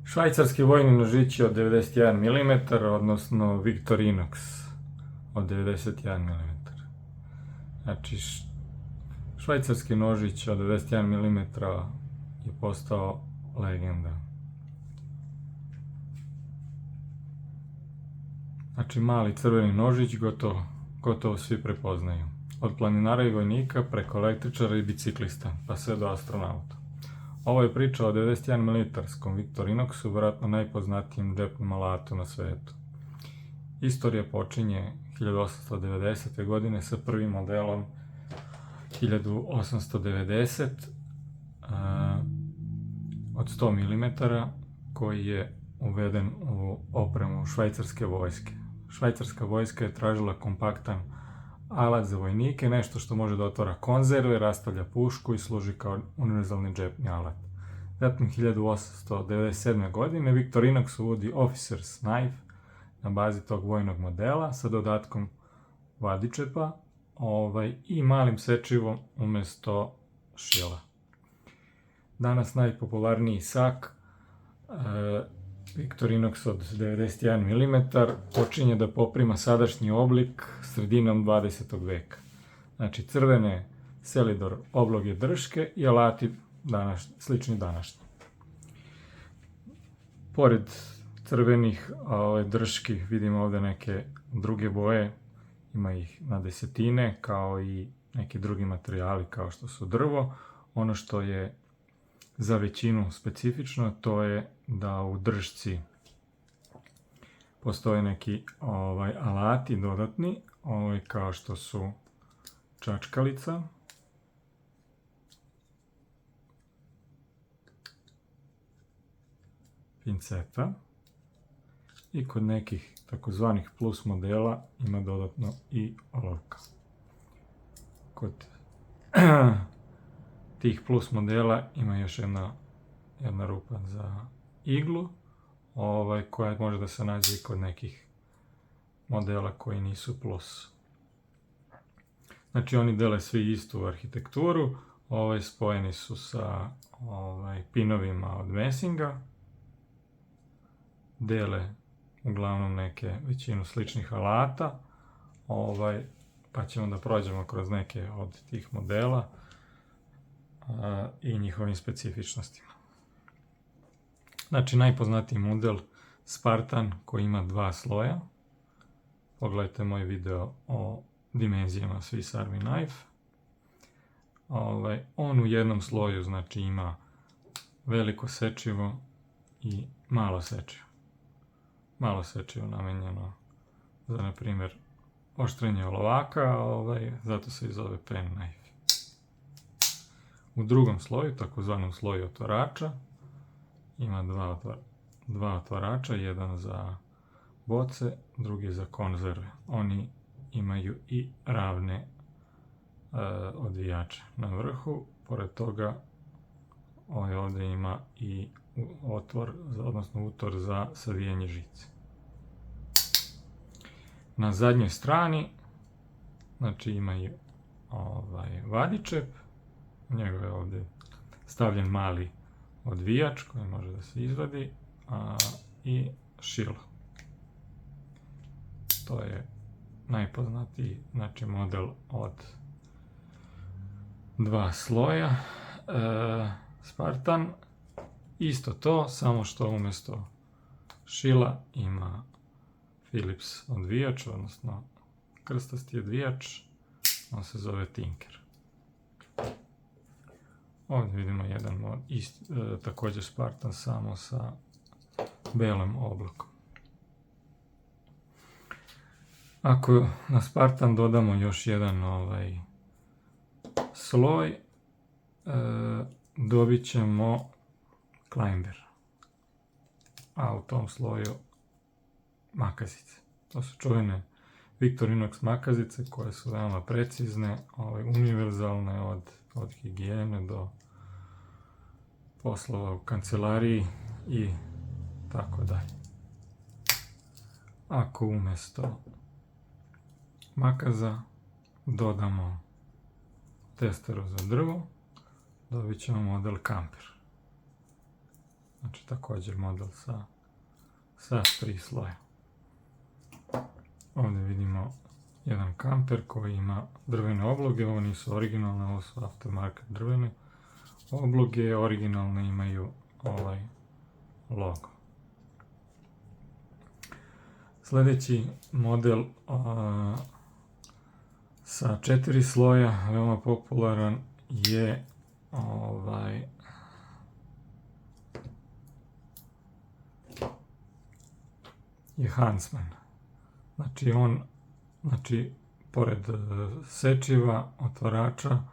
Švajcarski vojni nožići od 91 mm, odnosno Victorinox od 91 mm. Znači, švajcarski nožić od 91 mm je postao legenda. Znači, mali crveni nožić gotovo svi prepoznaju. Od planinara i vojnika, preko električara i biciklista, pa sve do astronauta. Ovo je priča o 91 mm Victorinoxu, vjerojatno najpoznatijem džepnom alatu na svetu. Istorija počinje 1890. godine sa prvim modelom 1890 od 100 mm koji je uveden u opremu švajcarske vojske. Švajcarska vojska je tražila kompaktan alat za vojnike, nešto što može da otvara konzerve, rastavlja pušku i služi kao univerzalni džepni alat. Zatim 1897. godine Victorinox uvodi Officer's Knife na bazi tog vojnog modela sa dodatkom vadičepa i malim sečivom umesto šila. Danas najpopularniji sak Victorinox od 91 mm počinje da poprima sadašnji oblik sredinom 20. veka. Znači, crvene selidor obloge drške i alati slični današnji. Pored crvenih drški vidimo ovde neke druge boje, ima ih na desetine, kao i neki drugi materijali kao što su drvo. Ono što je za većinu specifično, to je da u dršci postoje neki alati dodatni, kao što su čačkalica, pinceta i kod nekih takozvanih plus modela ima dodatno i olovka. Kod tih plus modela ima još jedna rupa za iglu, koja može da se nađe i kod nekih modela koji nisu plus. Znači, oni dele svi istu arhitekturu, spojeni su sa pinovima od mesinga, dele uglavnom većinu sličnih alata, pa ćemo da prođemo kroz neke od tih modela i njihovim specifičnostima. Znači, najpoznatiji model Spartan koji ima 2 sloja. Pogledajte moj video o dimenzijama Swiss Army Knife. On u jednom sloju, znači, ima veliko sečivo i malo sečivo. Malo sečivo namenjeno za, na primjer, oštrenje olovaka, zato se i zove pen knife. U drugom sloju, takozvanom sloju otvarača, ima dva otvarača, jedan za boce, drugi za konzerve. Oni imaju i ravne odvijače na vrhu, pored toga ovdje ima i otvor, odnosno utor za savijanje žice. Na zadnjoj strani, znači, imaju vadičep, u njega je ovdje stavljen mali odvijač koji može da se izvadi i šilo. To je najpoznatiji, znači, model od 2 sloja. Spartan, isto to, samo što umjesto šila ima Philips odvijač, odnosno krstasti odvijač, on se zove Tinker. Ovdje vidimo jedan također Spartan, samo sa belom oblakom. Ako na Spartan dodamo još jedan sloj, dobit ćemo Climber, a u tom sloju makazice. To su čuvene Victorinox makazice koje su veoma precizne, univerzalne od higijene do poslova u kancelariji i tako dalje. Ako umjesto makaza dodamo testeru za drvo, dobit ćemo model Kamper. Znači, znači također model sa 3 sloja. Ovdje vidimo jedan kamper koji ima drvene obloge, ovo nisu originalne, ovo su aftermarket drvene obloge, originalne imaju ovaj logo. Sljedeći model sa 4 sloja, veoma popularan, je Huntsman. Znači pored sečiva, otvarača,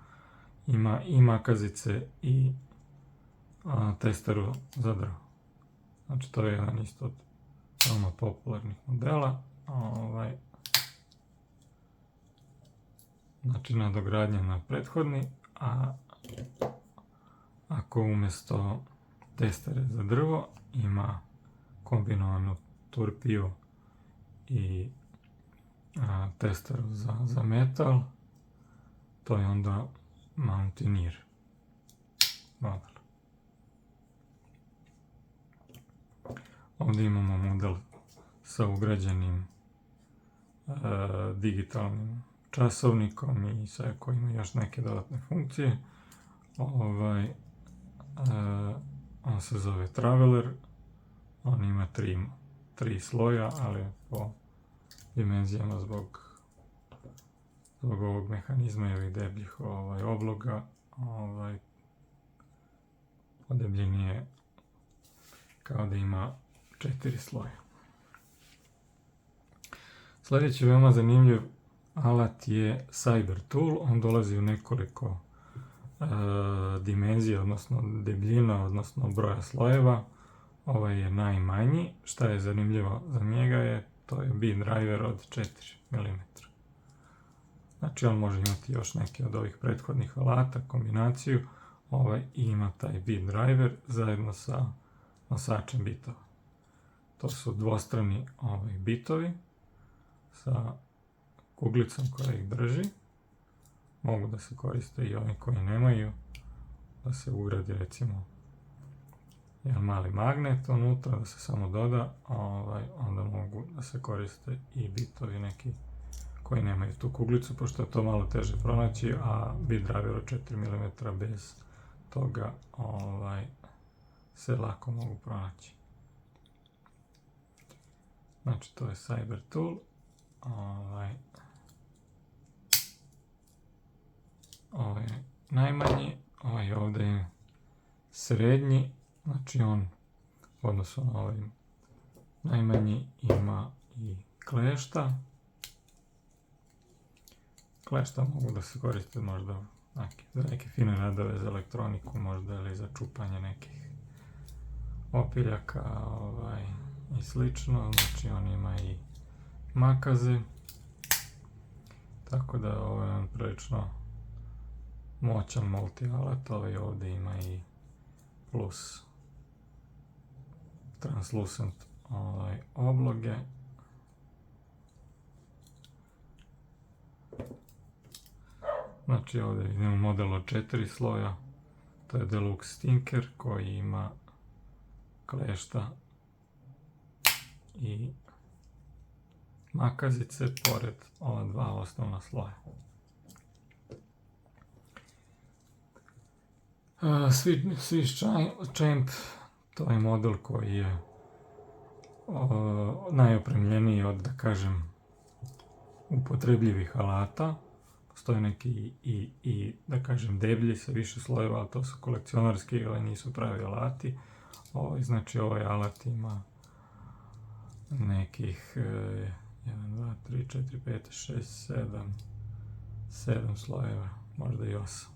ima i makazice i testeru za drvo. Znači to je jedan isto od veoma popularnih modela. Znači nadogradnja na prethodni, a ako umjesto testere za drvo ima kombinovanu turpiju i testeru za metal, to je onda Mountaineer model. Ovdje imamo model sa ugrađenim digitalnim časovnikom i sve koji ima još neke dodatne funkcije. On se zove Traveler, on ima 3 sloja, ali po dimenzijama zbog ovog mehanizma i ovih debljih obloga podebljen je kao da ima 4 sloja. Sljedeći veoma zanimljiv alat je Cyber Tool. On dolazi u nekoliko dimenzija, odnosno debljina, odnosno broja slojeva. Ovaj je najmanji. Šta je zanimljivo za njega to je bead driver od 4 mm. Znači on može imati još neke od ovih prethodnih alata, kombinaciju, i ima taj bead driver zajedno sa nosačem bitova. To su dvostrani bitovi sa kuglicom koja ih drži. Mogu da se koriste i oni koji nemaju, da se ugradi recimo jedan mali magnet unutra, da se samo doda, onda mogu da se koriste i bitovi neki koji nemaju tu kuglicu, pošto je to malo teže pronaći, a bead driver od 4 mm bez toga se lako mogu pronaći. Znači to je Cyber Tool. Ovo je najmanji, ovdje je srednji, znači on u odnosu na ovaj najmanji ima i klešta. Klešta mogu da se koriste možda za neke fine radove, za elektroniku možda, ili za čupanje nekih opiljaka i slično. Znači on ima i makaze, tako da ovo je prilično moćan multi-alat. Ovdje ima i plus translucent obloge. Znači ovdje vidimo model od 4 sloja, to je Deluxe Tinker koji ima klešta i makazice pored ova dva osnovna sloja. Swiss Champ, to je model koji je najopremljeniji od, da kažem, upotrebljivih alata. Postoje neki i da kažem, deblji sa više slojeva, ali to su kolekcionarski ili nisu pravi alati. Znači ovaj alat ima nekih 1, 2, 3, 4, 5, 6, 7 slojeva, možda i 8.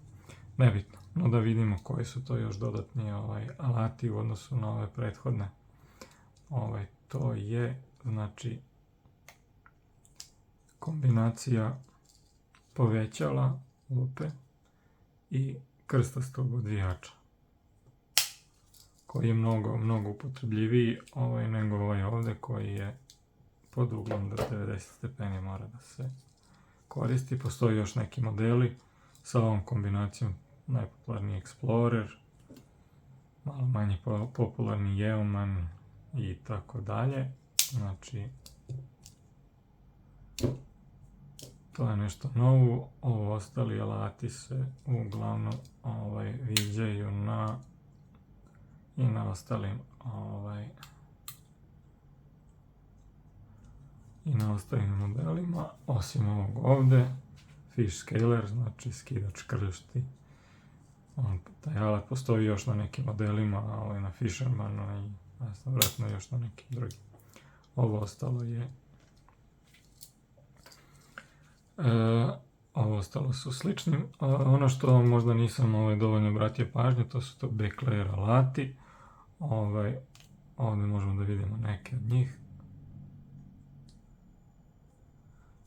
Nebitno, no da vidimo koji su to još dodatni alati u odnosu na ove prethodne. To je, znači, kombinacija povećala lupe i krstastog odvijača, koji je mnogo upotrebljiviji nego ovaj ovdje koji je pod uglom do 90 stepeni mora da se koristi. Postoji još neki modeli sa ovom kombinacijom, najpopularniji Explorer, malo manje popularni Yeoman i tako dalje. Znači, to je nešto novo. Ovo ostali alati se uglavnom viđaju i na ostalim modelima, osim ovog ovde, Fish Scaler, znači skidač kršti. Taj alat postoji još na nekim modelima, na Fishermanu i vjerojatno još na nekim drugim. Ovo ostalo su slični. Ono što možda nisam dovoljno obratio pažnju, to su to backlayer alati. Ovdje možemo da vidimo neke od njih.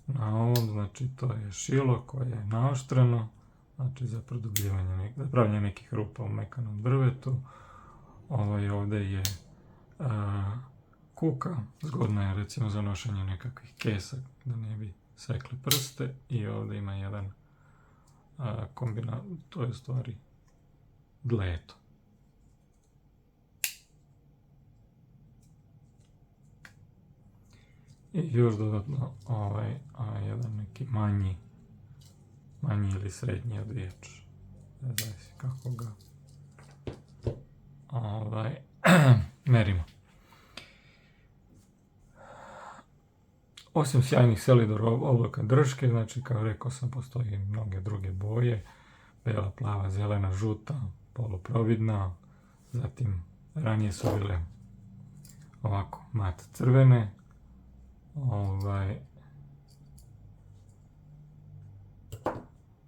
Na ovom, znači to je šilo koje je naoštreno, znači za produbljivanje, za pravljanje nekih rupa u mekanom drvetu. Ovdje je kuka, zgodna je recimo za nošenje nekakvih kesa da ne bi sekli prste, i ovdje ima jedan to je u stvari dleto. I još dodatno jedan neki manji ili srednji odvijač. Ne znam kako ga merimo. Osim sjajnih Selidor oblaka drške, znači kao rekao sam, postoji mnoge druge boje, bela, plava, zelena, žuta, poluprovidna, zatim ranije su bile ovako mat crvene,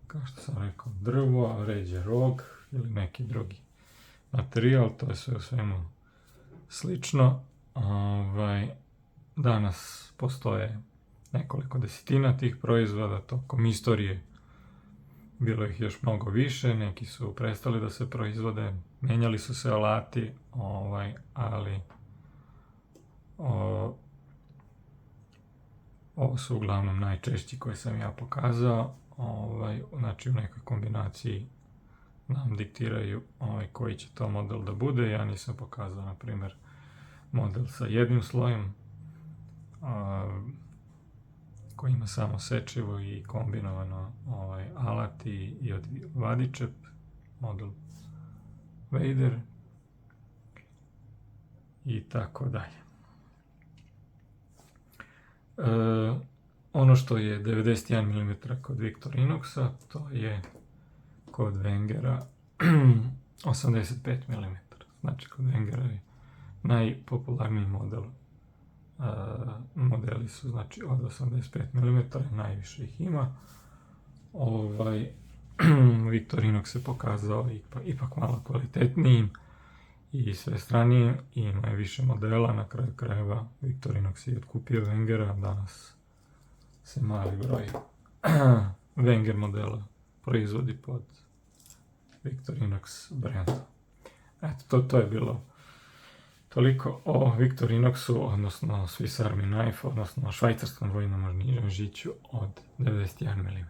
kao što sam rekao, drvo, ređe rog ili neki drugi materijal, to je sve u svemu slično. Danas postoje nekoliko desetina tih proizvoda, tokom istorije bilo ih još mnogo više, neki su prestali da se proizvode, menjali su se alati, ali ovo su uglavnom najčešći koje sam ja pokazao. Znači u nekoj kombinaciji nam diktiraju koji će to model da bude. Ja nisam pokazao, na primjer, model sa jednim slojem koji ima samo sečivo i kombinovano alat i vadičep, model Vader i tako dalje. Ono što je 91 mm kod Victorinoxa, to je kod Wengera 85 mm. Znači kod Wengera je najpopularniji model. Modeli su znači od 85 mm, najviše ih ima. Victorinox se pokazao ipak malo kvalitetnijim i svestranijim, i ima je više modela. Na kraju krajeva Victorinox je otkupio Wengera, danas se mali broj Wenger modela proizvodi pod Victorinox brandom. Eto, to je bilo toliko o Victorinoxu, odnosno Swiss Army Knife, odnosno švajcarskom vojnom nožiću od 91 mm.